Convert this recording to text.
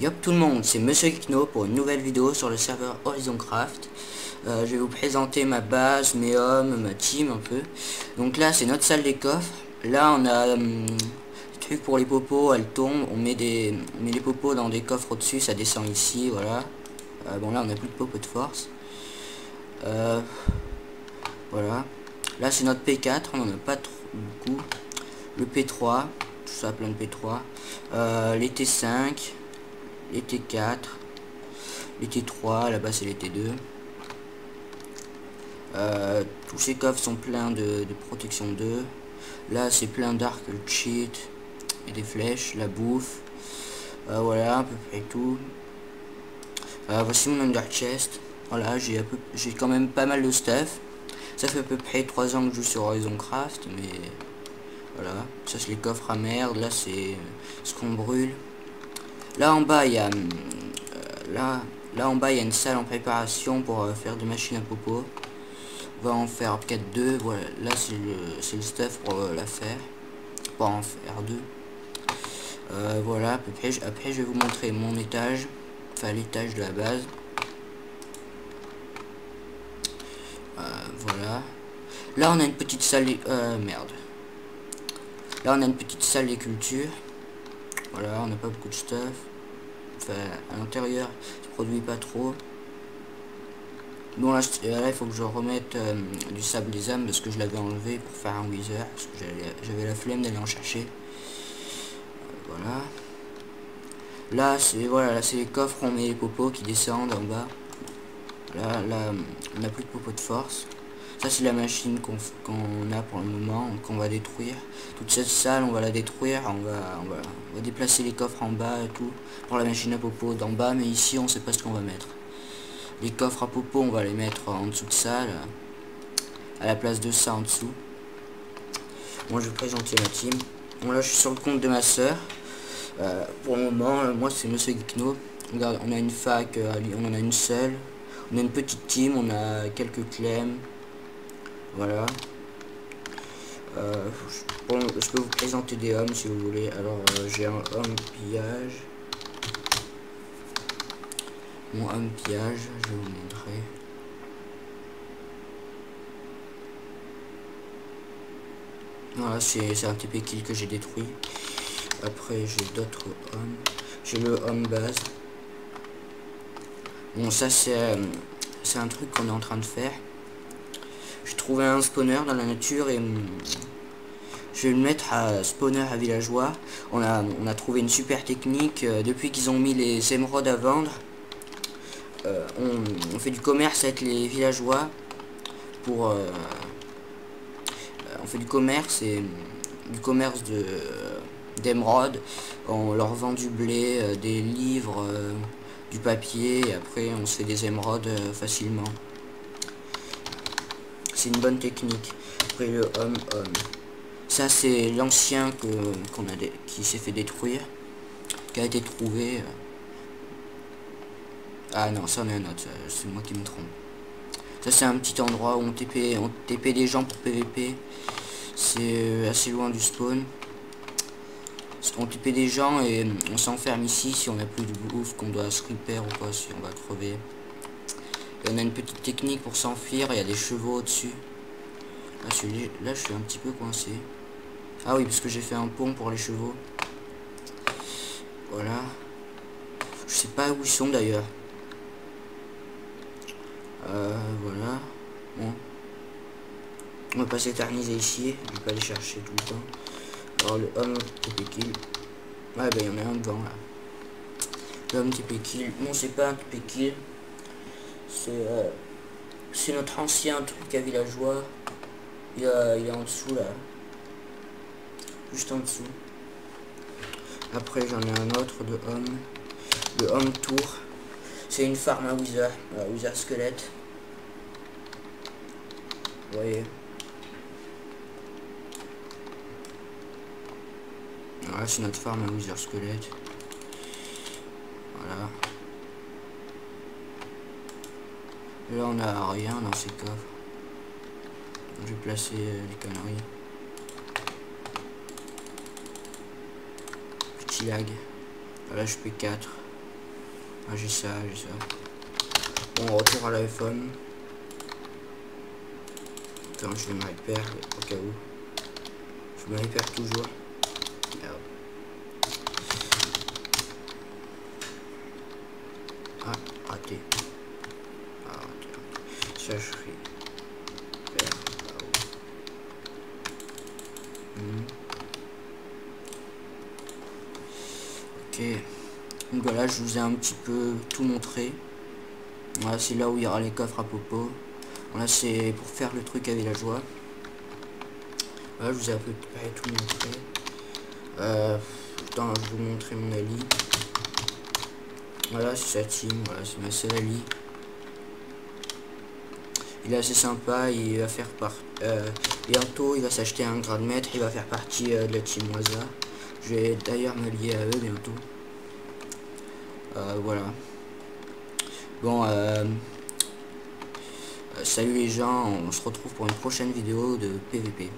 Yop tout le monde, c'est Monsieur Geekno pour une nouvelle vidéo sur le serveur Horizon Craft. Je vais vous présenter ma base, mes hommes, ma team un peu. Donc là c'est notre salle des coffres. Là on a des trucs pour les popos, elles tombent, on met les popos dans des coffres au-dessus, ça descend ici, voilà. Bon là on n'a plus de popos de force. Voilà. Là c'est notre P4, on en a pas trop beaucoup. Le P3, tout ça plein de P3. Les T5. Les T4, les T3, là-bas c'est les T2. Tous ces coffres sont pleins de protection 2. Là c'est plein d'arcs, le cheat et des flèches, la bouffe. Voilà à peu près tout. Voici mon under chest. Voilà, j'ai quand même pas mal de stuff. Ça fait à peu près 3 ans que je joue sur Horizon Craft, mais voilà. Ça c'est les coffres à merde, là c'est ce qu'on brûle. Là en bas il y a là en bas il y a une salle en préparation pour faire des machines à popo. On va en faire 4-2. Voilà, là c'est le stuff pour la faire, pour en faire 2. Voilà à peu près. Après je vais vous montrer mon étage, enfin l'étage de la base. Voilà. Là on a une petite salle merde. Là on a une petite salle des cultures. Voilà, on n'a pas beaucoup de stuff. Enfin, à l'intérieur, ça produit pas trop. Bon, là il faut que je remette du sable des âmes parce que je l'avais enlevé pour faire un wither. Parce que j'avais la flemme d'aller en chercher. Voilà. Là, c'est les coffres, on met les popos qui descendent en bas. Là, on n'a plus de popos de force. Ça, c'est la machine qu'on a pour le moment, qu'on va détruire. Toute cette salle, on va la détruire. On va déplacer les coffres en bas et tout pour la machine à popo d'en bas. Mais ici, on sait pas ce qu'on va mettre. Les coffres à popo, on va les mettre en dessous de ça, là, à la place de ça en dessous. Bon, je vais présenter ma team. Bon, là, je suis sur le compte de ma soeur. Pour le moment, moi, c'est Monsieur Geekno. Regarde, on a une fac, on en a une seule. On a une petite team, on a quelques clem. Voilà. Je peux vous présenter des hommes si vous voulez. Alors, j'ai un homme pillage. Mon homme pillage, je vais vous montrer. Voilà, c'est un TP kill que j'ai détruit. Après, j'ai d'autres hommes. J'ai le homme base. Bon, ça c'est un truc qu'on est en train de faire. J'ai trouvé un spawner dans la nature et je vais le mettre à spawner à villageois. On a trouvé une super technique. Depuis qu'ils ont mis les émeraudes à vendre, on fait du commerce avec les villageois pour on fait du commerce et du commerce d'émeraudes. On leur vend du blé, des livres, du papier, et après on se fait des émeraudes facilement. C'est une bonne technique. Après le homme, ça c'est l'ancien qui s'est fait détruire, qui a été trouvé. Ah non, ça en est un autre, c'est moi qui me trompe. Ça c'est un petit endroit où on TP des gens pour PVP. C'est assez loin du spawn. On TP des gens et on s'enferme ici si on n'a plus de bouffe, qu'on doit se repair ou quoi, si on va crever. Et on a une petite technique pour s'enfuir, il y a des chevaux au-dessus. Là je suis un petit peu coincé. Ah oui, parce que j'ai fait un pont pour les chevaux. Voilà. Je sais pas où ils sont d'ailleurs. Voilà. Bon. On va pas s'éterniser ici. Je vais pas les chercher tout le temps. Alors le homme TP kill. Ouais, ben il y en a un devant là. L'homme TP kill. Non, c'est pas un TP kill. C'est notre ancien truc à villageois. Il est en dessous là. Juste en dessous. Après j'en ai un autre de homme. Le homme tour. C'est une farm à wither. Wither squelette. Vous voyez. Voilà, c'est notre farm à wither squelette. Voilà. Là on a rien dans ces coffres. Je vais placer les conneries. Petit lag. Voilà, je fais 4. Ah, j'ai ça, j'ai ça. Bon, retour à l'iPhone. Attends, je vais me réparer au cas où. Je me répare toujours. Merde. Ah, raté. Ah, raté. Chercherie. Faire là-haut. Ok. Donc voilà, je vous ai un petit peu tout montré. Voilà, c'est là où il y aura les coffres à popo. Voilà, c'est pour faire le truc avec la joie. Voilà, je vous ai un peu tout montré. Attends, je vais vous montrer mon Ali. Voilà, c'est sa team. Voilà, c'est ma seule Ali. Il est assez sympa. Il va faire bientôt, il va s'acheter un grade maître. Il va faire partie de la team Waza. Je vais d'ailleurs me lier à eux bientôt. Voilà. Bon, salut les gens, on se retrouve pour une prochaine vidéo de PVP.